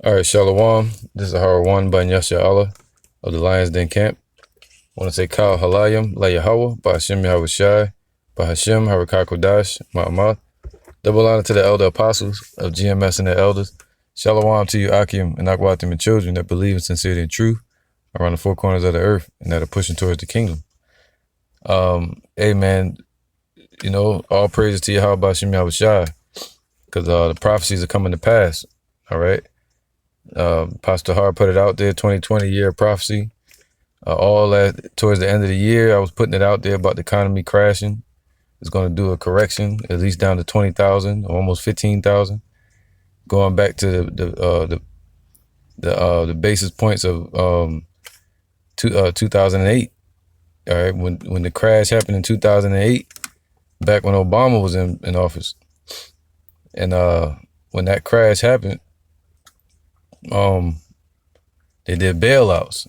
All right, Shalom. This is Har One by Yasha Allah of the Lions Den Camp. I want to say Kal Halayim, La Yahweh, by Hashem Yahweh Shai, by Hashem Harakakodash, Ma'amah. Double honor to the elder apostles of GMS and their elders. Shalom to you, Akim and Akwatim and children that believe in sincerity and truth around the four corners of the earth and that are pushing towards the kingdom. Hey, man, all praises to Yahweh by Hashem Yahweh Shai, because the prophecies are coming to pass, all right? Pastor Har put it out there, 2020 year prophecy. All that towards the end of the year, I was putting it out there about the economy crashing. It's going to do a correction, at least down to 20,000, almost 15,000, going back to the basis points of 2008. All right, when the crash happened in 2008, back when Obama was in office, and when that crash happened, they did bailouts,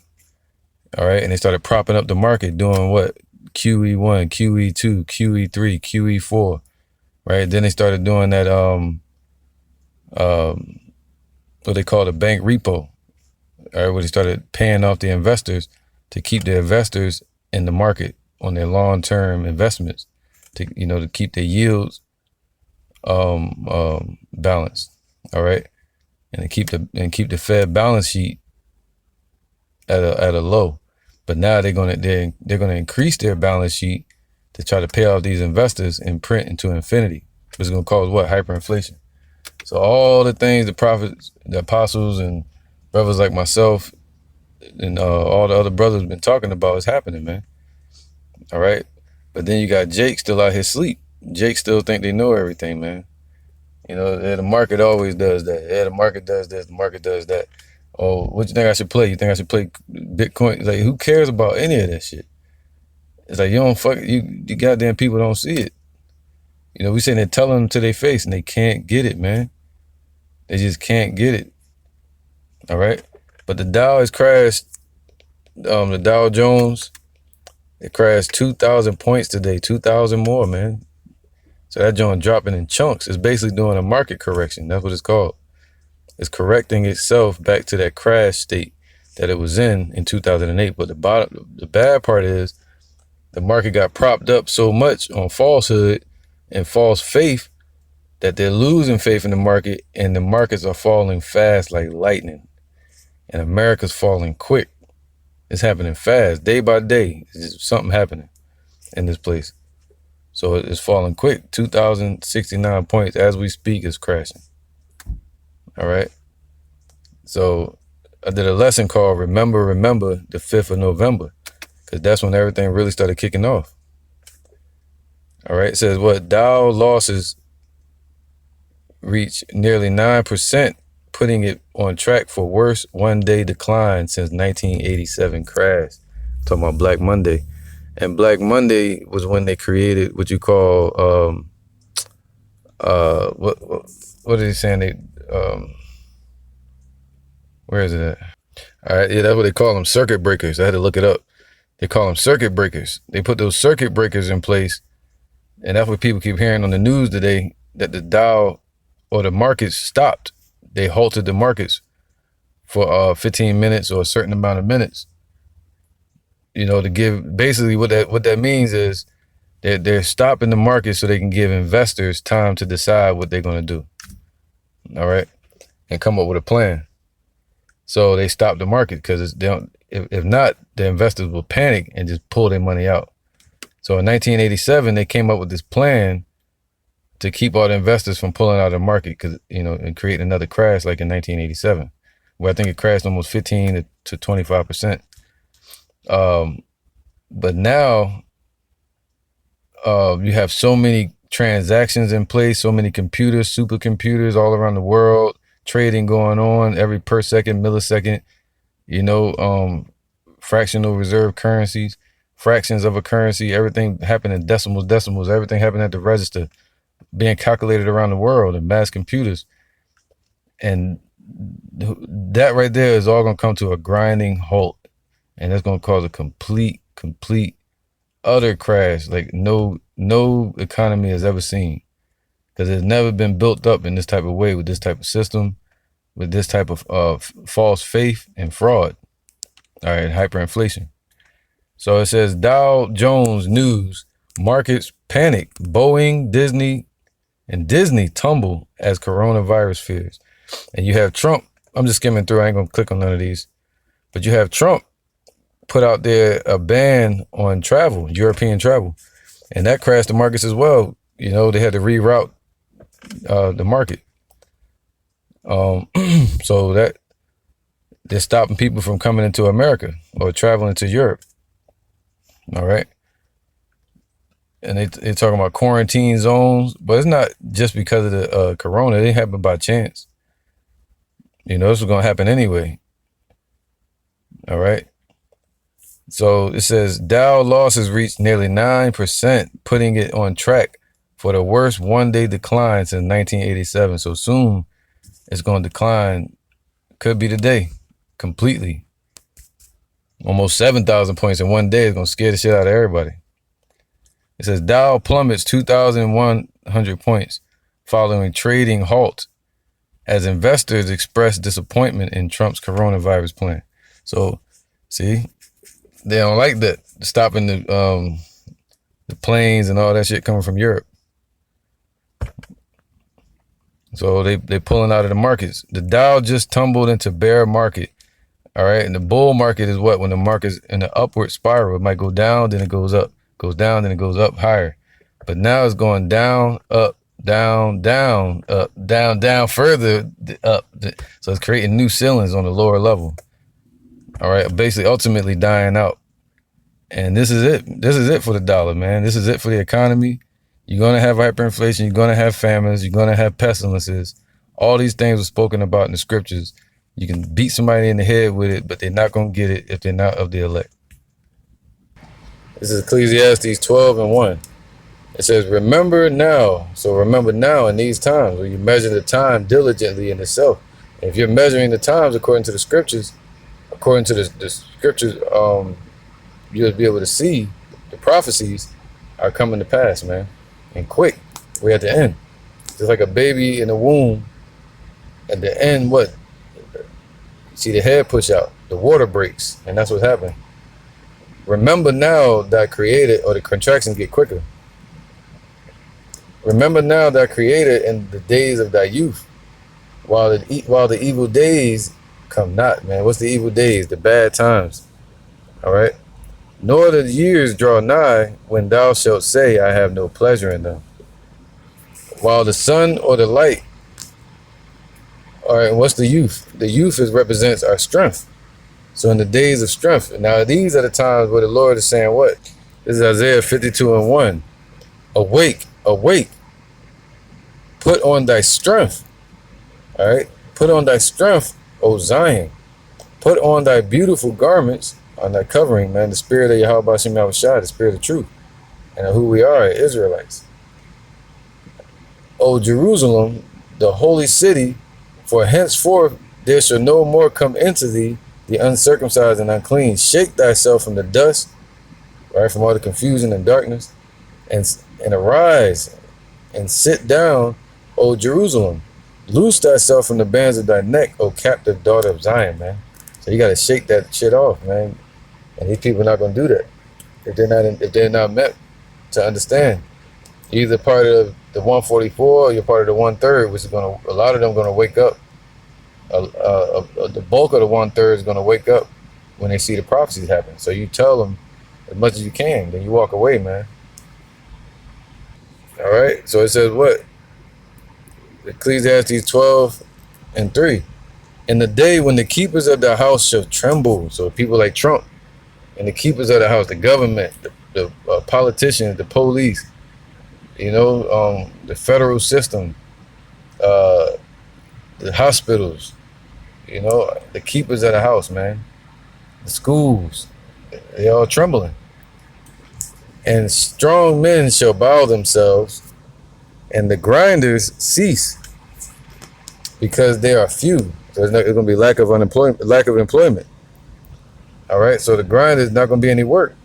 all right, and they started propping up the market, doing what? QE1, QE2, QE3, QE4, right? Then they started doing that what they call the bank repo, all right, where they started paying off the investors to keep the investors in the market on their long-term investments, to keep their yields balanced, all right, and keep the Fed balance sheet at a low. But now they're gonna increase their balance sheet to try to pay off these investors and print into infinity, which is gonna cause what? Hyperinflation. So all the things the prophets, the apostles, and brothers like myself and all the other brothers have been talking about is happening, man. All right, but then you got Jake still out here asleep. Jake still think they know everything, man. The market always does that. Yeah, the market does this, the market does that. Oh, what you think I should play? You think I should play Bitcoin? It's like, who cares about any of that shit? It's like, you goddamn people don't see it. We sitting there telling them to their face and they can't get it, man. They just can't get it. All right. But the Dow has crashed. The Dow Jones, it crashed 2,000 points today, 2,000 more, man. So that joint dropping in chunks. It's basically doing a market correction. That's what it's called. It's correcting itself back to that crash state that it was in 2008. But the bad part is the market got propped up so much on falsehood and false faith that they're losing faith in the market, and the markets are falling fast like lightning. And America's falling quick. It's happening fast, day by day. It's just something happening in this place. So it's falling quick. 2,069 points as we speak is crashing. All right. So I did a lesson called Remember the 5th of November, because that's when everything really started kicking off. All right. It says what? Dow losses reached nearly 9%, putting it on track for worst one-day decline since 1987 crash. Talking about Black Monday. And Black Monday was when they created what you call what are they saying? They where is it at? All right, yeah, that's what they call them, circuit breakers. I had to look it up. They call them circuit breakers. They put those circuit breakers in place, and that's what people keep hearing on the news today, that the Dow or the markets stopped. They halted the markets for 15 minutes or a certain amount of minutes. To give, basically what that means is they're stopping the market so they can give investors time to decide what they're going to do. All right, and come up with a plan. So they stop the market, because if not, the investors will panic and just pull their money out. So in 1987, they came up with this plan to keep all the investors from pulling out of the market, because and create another crash like in 1987, where I think it crashed almost 15 to 25%. But now you have so many transactions in place, so many computers, supercomputers all around the world, trading going on every per second, millisecond, fractional reserve currencies, fractions of a currency, everything happening, decimals, everything happening at the register, being calculated around the world in mass computers. And that right there is all going to come to a grinding halt. And that's going to cause a complete, utter crash like no economy has ever seen, because it's never been built up in this type of way with this type of system, with this type of false faith and fraud. All right, hyperinflation. So it says Dow Jones News markets panic. Boeing, Disney, and Disney tumble as coronavirus fears. And you have Trump. I'm just skimming through. I ain't gonna click on none of these. But you have Trump put out there a ban on travel, European travel. And that crashed the markets as well. You know, they had to reroute the market. So that they're stopping people from coming into America or traveling to Europe. All right. And they're talking about quarantine zones, but it's not just because of the corona. It didn't happen by chance. You know, this was going to happen anyway. All right. So it says Dow losses reached nearly 9%, putting it on track for the worst one-day decline since 1987. So soon it's going to decline. Could be today completely. Almost 7,000 points in one day is going to scare the shit out of everybody. It says Dow plummets 2,100 points following trading halt as investors express disappointment in Trump's coronavirus plan. So, see, they don't like that, stopping the planes and all that shit coming from Europe. So they pulling out of the markets. The Dow just tumbled into bear market. All right, and the bull market is what? When the market's in the upward spiral, it might go down, then it goes up, goes down, then it goes up higher. But now it's going down, up, down, down, up, down, down, further up. So it's creating new ceilings on the lower level. All right, basically, ultimately dying out. And this is it. This is it for the dollar, man. This is it for the economy. You're going to have hyperinflation. You're going to have famines. You're going to have pestilences. All these things are spoken about in the scriptures. You can beat somebody in the head with it, but they're not going to get it if they're not of the elect. This is Ecclesiastes 12:1. It says, remember now. So remember now in these times where you measure the time diligently in itself. And if you're measuring the times according to the scriptures, you'll be able to see the prophecies are coming to pass, man. And quick. We're at the end. Just like a baby in the womb. At the end, what? You see the head push out. The water breaks. And that's what's happening. Remember now that created, or the contractions get quicker. Remember now that created in the days of thy youth, while the evil days come not, man. What's the evil days? The bad times. All right. Nor the years draw nigh when thou shalt say, I have no pleasure in them. While the sun or the light. All right. And what's the youth? The youth represents our strength. So in the days of strength. Now these are the times where the Lord is saying what? This is Isaiah 52:1. Awake, awake. Put on thy strength. All right. Put on thy strength, O Zion. Put on thy beautiful garments, on thy covering, man, the spirit of Yahweh Bashim Yahushua, the spirit of truth, and of who we are, Israelites. O Jerusalem, the holy city, for henceforth there shall no more come into thee the uncircumcised and unclean. Shake thyself from the dust, right, from all the confusion and darkness, and arise and sit down, O Jerusalem. Loose thyself from the bands of thy neck, O captive daughter of Zion, man. So you got to shake that shit off, man. And these people are not going to do that if they're not meant to understand. You're either part of the 144 or you're part of the 1/3, which is going to, a lot of them going to wake up. The bulk of the 1/3 is going to wake up when they see the prophecies happen. So you tell them as much as you can, then you walk away, man. All right. So it says what? Ecclesiastes 12:3. In the day when the keepers of the house shall tremble. So people like Trump and the keepers of the house, the government, the politicians, the police, the federal system, the hospitals, the keepers of the house, man, the schools, they all trembling. And strong men shall bow themselves, and the grinders cease, because they are few. So it's going to be lack of employment. All right. So the grind is not going to be any work.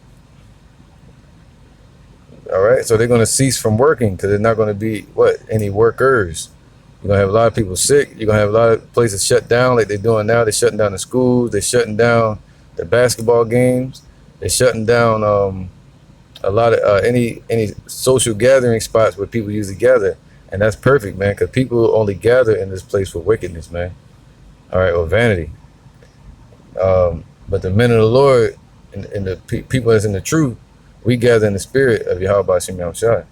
All right. So they're going to cease from working because there's not going to be any workers. You're gonna have a lot of people sick. You're gonna have a lot of places shut down like they're doing now. They're shutting down the schools. They're shutting down the basketball games. They're shutting down a lot of any social gathering spots where people usually gather, and that's perfect, man, because people only gather in this place for wickedness, man. All right, or vanity. But the men of the Lord and the people that's in the truth, we gather in the spirit of Yahweh Bashim Yahushua.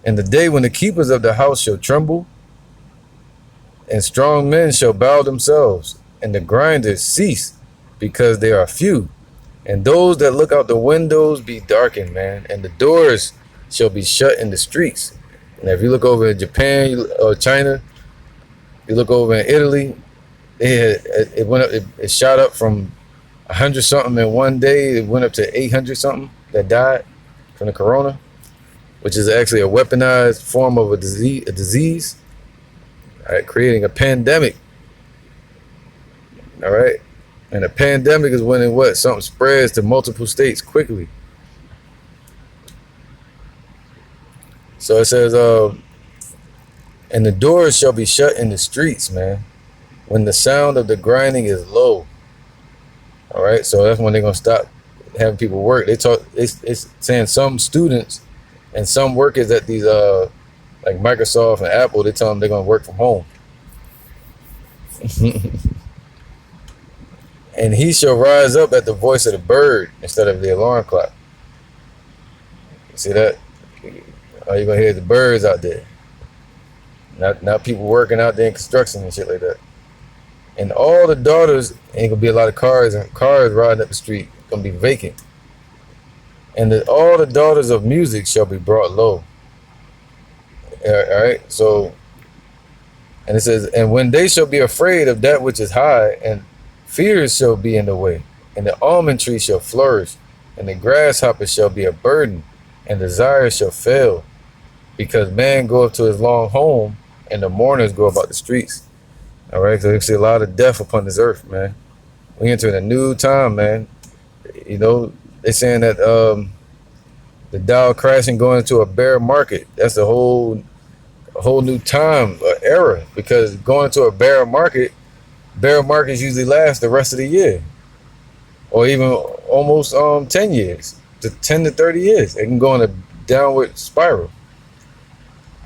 And the day when the keepers of the house shall tremble, and strong men shall bow themselves, and the grinders cease, because they are few. And those that look out the windows be darkened, man, and the doors shall be shut in the streets. And if you look over in Japan or China, you look over in Italy, it went up, it shot up from 100 something in one day. It went up to 800 something that died from the corona, which is actually a weaponized form of a disease, all right, creating a pandemic. All right. And a pandemic is when something spreads to multiple states quickly. So it says, and the doors shall be shut in the streets, man, when the sound of the grinding is low. All right, so that's when they're gonna stop having people work. It's saying some students and some workers at these like Microsoft and Apple, they tell them they're gonna work from home. And he shall rise up at the voice of the bird instead of the alarm clock. You see that? Oh, you're gonna hear the birds out there. Not people working out there in construction and shit like that. And all the daughters, ain't gonna be a lot of cars riding up the street. Gonna be vacant. And all the daughters of music shall be brought low. All right. So, and it says, and when they shall be afraid of that which is high, and fears shall be in the way, and the almond tree shall flourish, and the grasshopper shall be a burden, and desire shall fail, because man goeth to his long home, and the mourners go about the streets. All right, so you see a lot of death upon this earth, man. We entering a new time, man. You know, they're saying that the Dow crashing going into a bear market. That's a whole new time, era, because going into a bear markets usually last the rest of the year, or even almost 10 years, to 10 to 30 years. It can go in a downward spiral.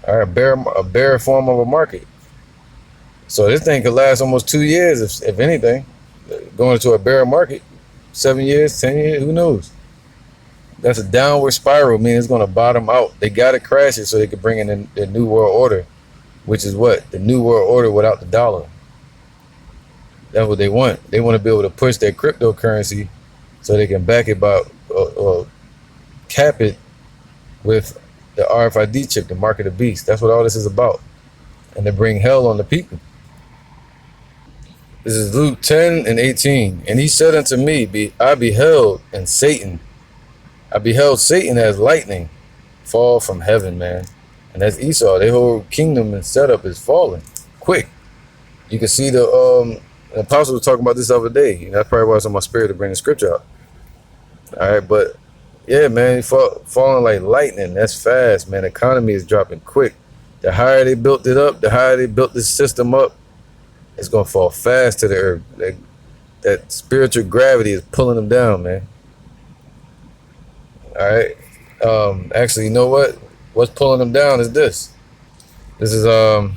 All right, a bear form of a market. So this thing could last almost 2 years, if anything. Going into a bear market, 7 years, 10 years, who knows? That's a downward spiral, meaning it's going to bottom out. They got to crash it so they could bring in the new world order, which is what? The new world order without the dollar. That's what they want. They want to be able to push their cryptocurrency so they can back it by or cap it with the RFID chip, the mark of the beast. That's what all this is about. And to bring hell on the people. This is Luke 10:18. And he said unto me, I beheld Satan as lightning fall from heaven, man. And that's Esau. Their whole kingdom and setup is falling quick. You can see the apostle was talking about this the other day. That's probably why it's on my spirit to bring the scripture out. All right, but yeah, man, falling like lightning. That's fast, man. The economy is dropping quick. The higher they built it up, the higher they built this system up, it's gonna fall fast to the earth. That spiritual gravity is pulling them down, man. All right. Actually, you know what? What's pulling them down is this. This is I'm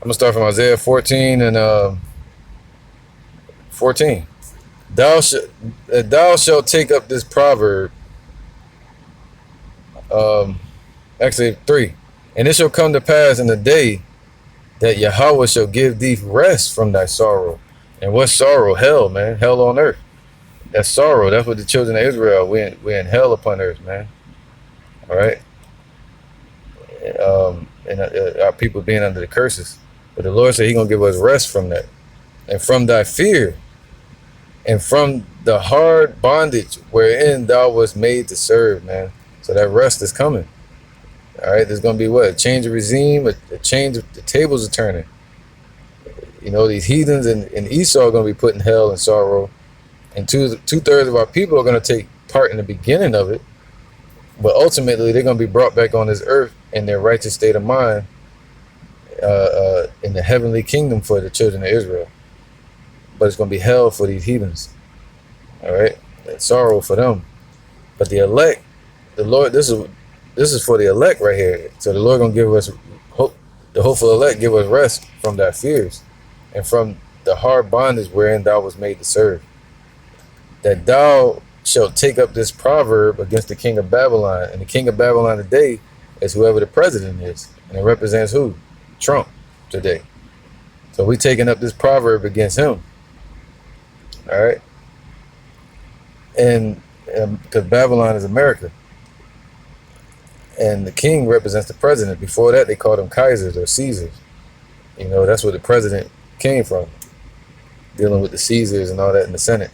gonna start from Isaiah 14 and 14. Thou shalt take up this proverb. Actually 3. And it shall come to pass in the day that Yahweh shall give thee rest from thy sorrow. And what sorrow? Hell, man. Hell on earth. That's sorrow. That's what the children of Israel, we're in hell upon earth, man. All right. And our people being under the curses. But the Lord said He's gonna give us rest from that, and from thy fear, and from the hard bondage wherein thou wast made to serve, man. So that rest is coming. All right, there's gonna be what? A change of regime, a change of the tables are turning. You know, these heathens and Esau are gonna be put in hell and sorrow, and two-thirds of our people are gonna take part in the beginning of it. But ultimately, they're gonna be brought back on this earth in their righteous state of mind, in the heavenly kingdom for the children of Israel, but it's going to be hell for these heathens. All right, and sorrow for them. But the elect, the Lord, this is for the elect right here. So the Lord gonna give us hope. The hopeful elect give us rest from thy fears, and from the hard bondage wherein thou was made to serve. That thou shalt take up this proverb against the king of Babylon, and the king of Babylon today is whoever the president is, and it represents who? Trump today. So we taking up this proverb against him. All right, and because Babylon is America, and the king represents the president. Before that, they called them Kaisers or Caesars. You know, that's where the president came from, dealing with the Caesars and all that in the Senate.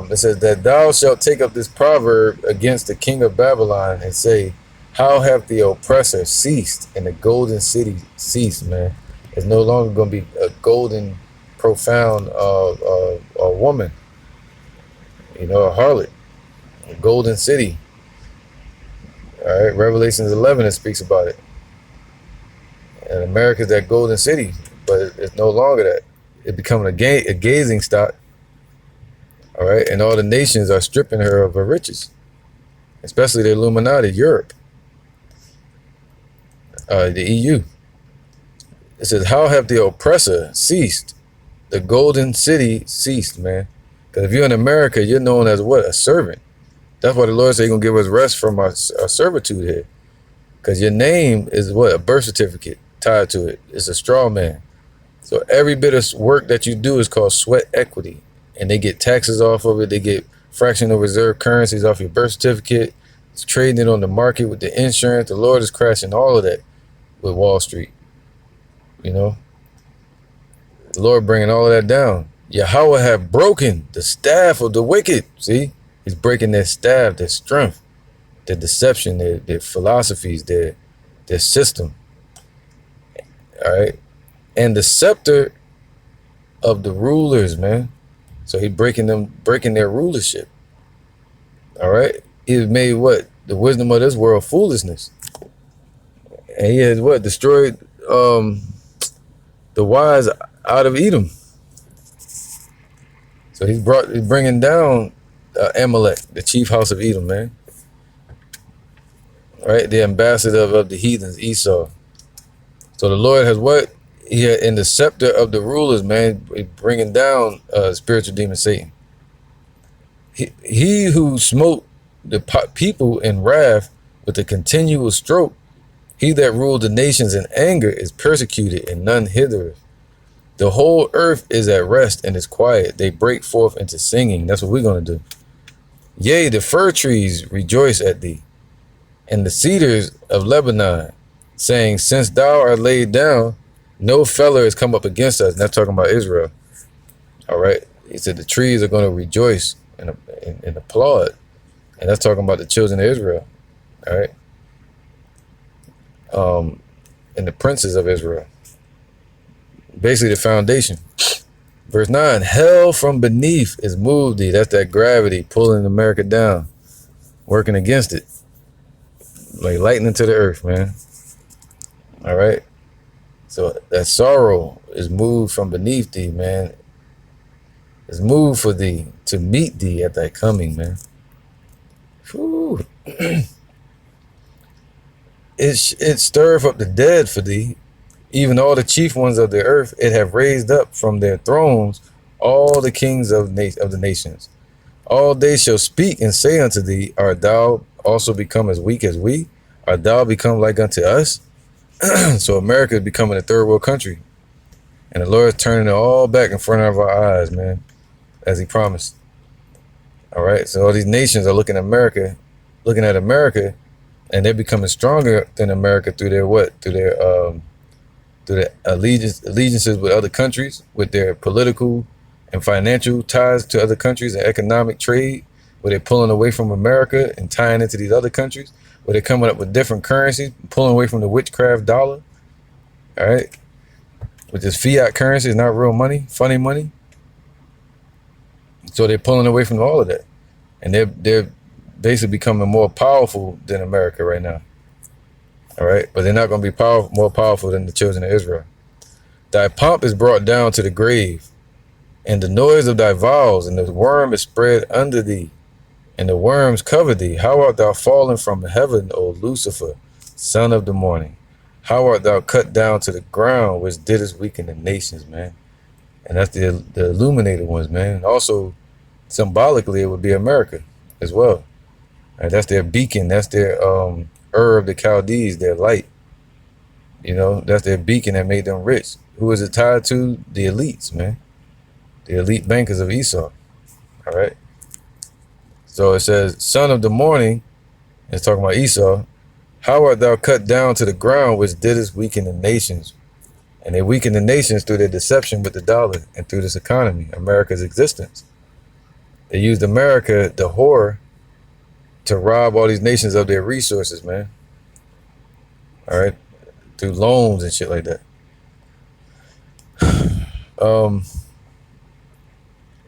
It says that thou shalt take up this proverb against the king of Babylon and say, how hath the oppressor ceased and the golden city ceased, man? It's no longer going to be a golden, profound a woman, you know, a harlot, a golden city. All right, Revelations 11, it speaks about it. And America's that golden city, but it's no longer that. It's becoming a gazing stock. All right, and all the nations are stripping her of her riches, especially the Illuminati, Europe, the EU. It says, how have the oppressor ceased? The golden city ceased, man. Because if you're in America, you're known as what? A servant. That's why the Lord said he's going to give us rest from our servitude here. Because your name is what? A birth certificate tied to it. It's a straw man. So every bit of work that you do is called sweat equity. And they get taxes off of it. They get fractional reserve currencies off your birth certificate. It's trading it on the market with the insurance. The Lord is crashing all of that with Wall Street. You know? The Lord bringing all of that down. Yahweh have broken the staff of the wicked. See? He's breaking their staff, their strength, their deception, their philosophies, their system. All right? And the scepter of the rulers, man. So he's breaking their rulership. All right? He's made what? The wisdom of this world foolishness. And he has what? Destroyed the wise out of Edom. So he's bringing down Amalek, the chief house of Edom, man. Right? The ambassador of the heathens, Esau. So the Lord has what? He had in the scepter of the rulers, man, bringing down spiritual demon Satan. He who smote the people in wrath with a continual stroke, he that ruled the nations in anger is persecuted, and none hithereth. The whole earth is at rest and is quiet. They break forth into singing. That's what we're going to do. Yea, the fir trees rejoice at thee, and the cedars of Lebanon, saying, since thou art laid down, no feller has come up against us. And that's talking about Israel. All right. He said the trees are going to rejoice and applaud. And that's talking about the children of Israel. All right. And the princes of Israel. Basically the foundation. Verse 9, hell from beneath is moved thee. That's that gravity pulling America down, working against it. Like lightning to the earth, man. All right. So that sorrow is moved from beneath thee, man. It's moved for thee to meet thee at thy coming, man. Whew. It stirreth up the dead for thee, even all the chief ones of the earth. It have raised up from their thrones all the kings of the nations. All they shall speak and say unto thee, art thou also become as weak as we? Art thou become like unto us? So America is becoming a third world country. And the Lord is turning it all back in front of our eyes, man, as he promised. All right. So all these nations are looking at America, and they're becoming stronger than America through their what? Through their allegiances with other countries, with their political and financial ties to other countries and economic trade, where they're pulling away from America and tying into these other countries, where they're coming up with different currencies, pulling away from the witchcraft dollar. All right. With this fiat currency, it's not real money, funny money. So they're pulling away from all of that. And they're basically becoming more powerful than America right now. All right, but they're not going to be more powerful than the children of Israel. Thy pomp is brought down to the grave, and the noise of thy vows, and the worm is spread under thee, and the worms cover thee. How art thou fallen from heaven, O Lucifer, son of the morning? How art thou cut down to the ground, which didst weaken the nations, man? And that's the illuminated ones, man. And also, symbolically, it would be America as well. Right, that's their beacon. That's their Ur of the Chaldees, their light. You know, that's their beacon that made them rich. Who is it tied to? The elites, man. The elite bankers of Esau. All right. So it says, son of the morning, it's talking about Esau. How art thou cut down to the ground, which didst weaken the nations? And they weaken the nations through their deception with the dollar and through this economy, America's existence. They used America, the whore, to rob all these nations of their resources, man. All right, through loans and shit like that.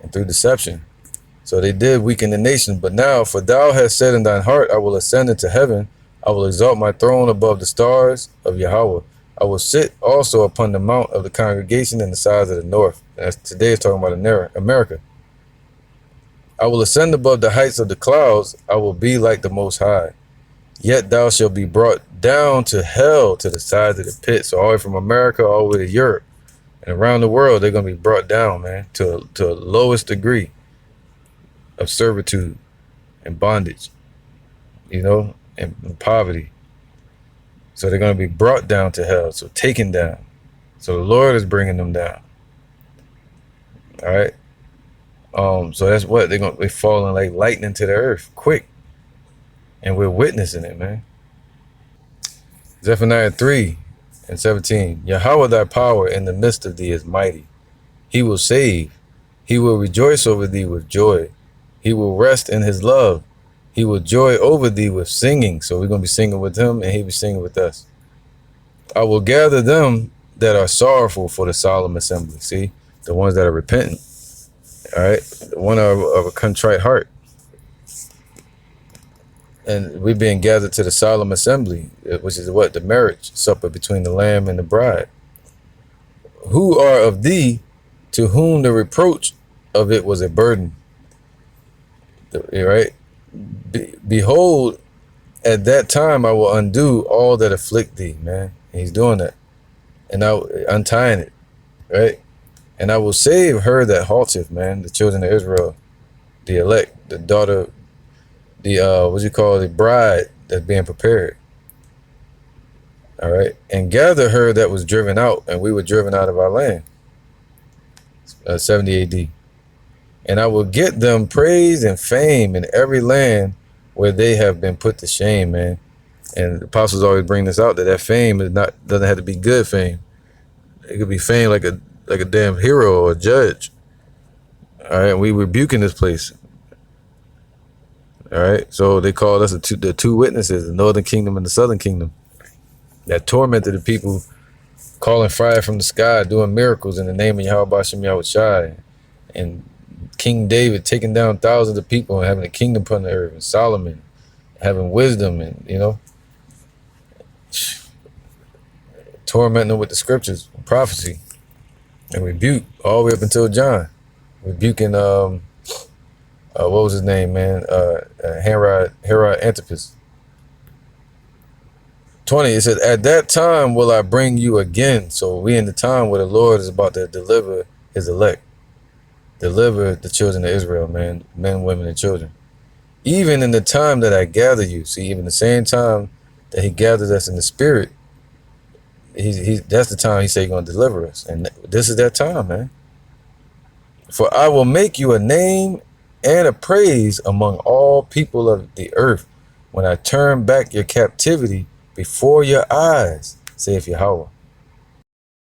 And through deception. So they did weaken the nation. But now, for thou hast said in thine heart, I will ascend into heaven. I will exalt my throne above the stars of Yahweh. I will sit also upon the mount of the congregation in the sides of the north. As today is talking about America. I will ascend above the heights of the clouds. I will be like the Most High. Yet thou shalt be brought down to hell, to the sides of the pit. So all the way from America all the way to Europe and around the world, they're going to be brought down, man, to a lowest degree of servitude and bondage, you know, and poverty. So they're going to be brought down to hell, so taken down. So the Lord is bringing them down. All right. So that's what they're falling like lightning to the earth, quick. And we're witnessing it, man. Zephaniah 3:17. Yahweh thy power in the midst of thee is mighty. He will save. He will rejoice over thee with joy. He will rest in his love. He will joy over thee with singing. So we're going to be singing with him and he'll be singing with us. I will gather them that are sorrowful for the solemn assembly. See, the ones that are repentant. All right, one of a contrite heart. And we're being gathered to the solemn assembly, which is what? The marriage supper between the lamb and the bride. Who are of thee to whom the reproach of it was a burden? Right? Behold, at that time I will undo all that afflict thee, man. And he's doing that. And I untying it, right? And I will save her that halteth, man, the children of Israel, the elect, the daughter, the bride that's being prepared. All right. And gather her that was driven out, and we were driven out of our land. 70 AD. And I will get them praise and fame in every land where they have been put to shame, man. And the apostles always bring this out, that fame doesn't have to be good fame. It could be fame like a damn hero or a judge. All right, and we rebuking this place. All right, so they called us the two witnesses, the northern kingdom and the southern kingdom, that tormented the people, calling fire from the sky, doing miracles in the name of Yahweh Bashem Yahushai, and King David taking down thousands of people and having a kingdom upon the earth, and Solomon having wisdom, and tormenting them with the scriptures and prophecy and rebuke all the way up until John, rebuking what was his name, man? Herod Antipas. 20, it says, at that time will I bring you again. So we in the time where the Lord is about to deliver his elect. Deliver the children of Israel, man. Men, women, and children. Even in the time that I gather you. See, even the same time that he gathers us in the spirit, that's the time he said he's going to deliver us. And this is that time, man. For I will make you a name and a praise among all people of the earth when I turn back your captivity before your eyes, saith Yahweh.